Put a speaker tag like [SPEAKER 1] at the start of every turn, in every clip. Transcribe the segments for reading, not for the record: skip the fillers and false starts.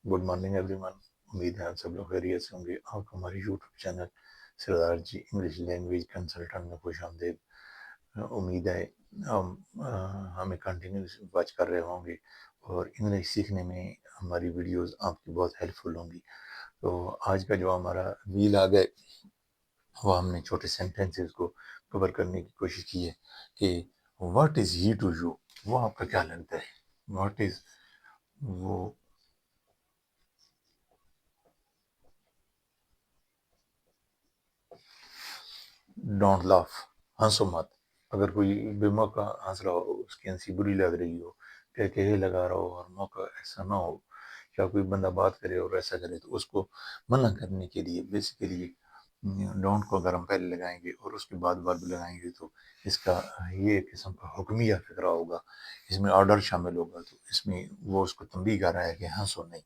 [SPEAKER 1] Good morning everyone. उम्मीद है आप सब लोग खैरियत से होंगे। आप हमारे यूट्यूब चैनल सरदार जी इंग्लिश लैंग्वेज कंसल्टेंट में खुश आमदीद। उम्मीद है हम हमें कंटिन्यूस वॉच कर रहे होंगे और इंग्लिश सीखने में हमारी वीडियोस आपकी बहुत हेल्पफुल होंगी। तो आज का जो हमारा वीलॉग है वो हमने छोटे सेंटेंसेस को कवर करने की कोशिश की है कि what is he to you, वो आपका क्या लगता है। व्हाट इज़ वो डोंट लाफ, हंसो मत। अगर कोई बेमौका हंस रहा हो, उसकी हंसी बुरी लग रही हो, कह लगा रहा हो और मौका ऐसा ना हो, या कोई बंदा बात करे और ऐसा करे, तो उसको मना करने के लिए बेसिकली डोंट को अगर हम पहले लगाएंगे और उसके बाद वर्ब लगाएंगे तो इसका ये किस्म का हुक्मिया फिक्रा होगा, इसमें ऑर्डर शामिल होगा। तो इसमें वो उसको तंबीह कर रहा है कि हंसो नहीं।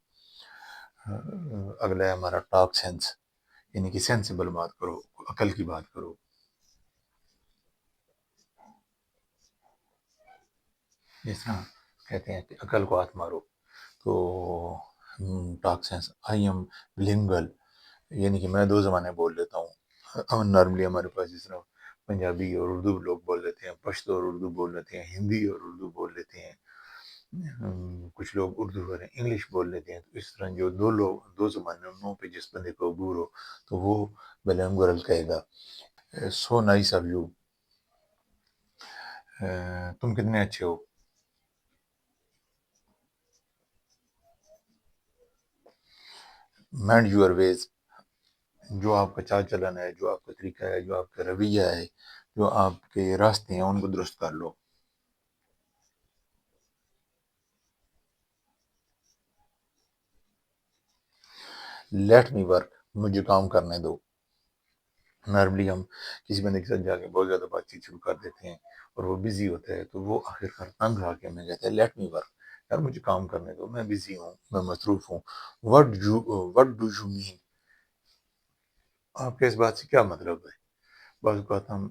[SPEAKER 1] अगला है हमारा टॉक सेंस, यानी कि सेंसिबल बात करो, अकल की बात करो। जिस तरह कहते हैं कि अकल को हाथ मारो, तो टॉक सेंस आई एम बिलिंगुअल, यानी कि मैं दो ज़बानें बोल लेता हूँ। नॉर्मली हमारे पास जिस तरह पंजाबी और उर्दू लोग बोल लेते हैं, पश्तो और उर्दू बोल लेते हैं, हिंदी और उर्दू बोल लेते हैं, कुछ लोग उर्दू और इंग्लिश बोल लेते हैं। तो इस तरह जो दो ज़बानों पे जिस बंदे को अबूर हो तो वो बिलिंगुअल कहेगा। सो नाइस ऑफ यू, तुम कितने अच्छे हो। माइंड यूर वेज, जो आपका चाल चलन है, जो आपका तरीका है, जो आपका रवैया है, जो आपके रास्ते हैं, उनको दुरुस्त कर लो। लेट मी वर्क, मुझे काम करने दो। नॉर्मली हम किसी बंदे के साथ जाके बहुत ज़्यादा बातचीत शुरू कर देते हैं और वो बिजी होता है, तो वो आखिरकार तंग आके हमें कहता है लेट मी वर्क, यार मुझे काम करने दो, मैं बिजी हूँ, मैं मसरूफ हूँ। वट डू यू मीन, आपके इस बात से क्या मतलब है। बात बात हम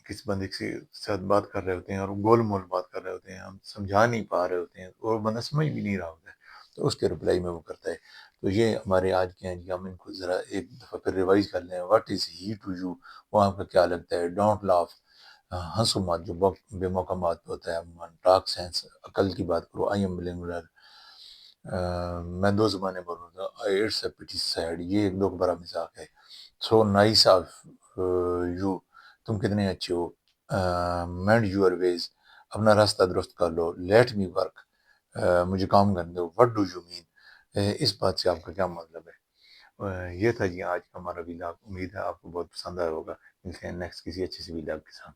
[SPEAKER 1] किसी बंदे के साथ बात कर रहे होते हैं और गोल मोल बात कर रहे होते हैं, हम समझा नहीं पा रहे होते हैं और बंदा समझ भी नहीं रहा होता है, तो उसके रिप्लाई में वो करता है। तो ये हमारे आज के हैं जी, हम इनको ज़रा एक दफ़ा फिर रिवाइज कर लें। What is he to you, वो आपका क्या लगता है। डोंट लाफ, हंसो मत, जो बेमौका बात पे होता है। टॉक सेंस, अकल की बात करो। आई एम बिलिंगुअल, मैं दो ज़बानें बोलूँगा। इट्स अ पिटी सैड, ये एक दुख भरा मजाक है। सो नाइस ऑफ यू, तुम कितने अच्छे हो। मेंड यूर वेज, अपना रास्ता दुरुस्त कर लो। लेट मी वर्क, मुझे काम करने दो। व्हाट डू यू मीन, इस बात से आपका क्या मतलब है। ये था जी आज का हमारा वीलॉग। उम्मीद है आपको बहुत पसंद आया होगा। मिलते हैं नेक्स्ट किसी अच्छे से वीलॉग के साथ।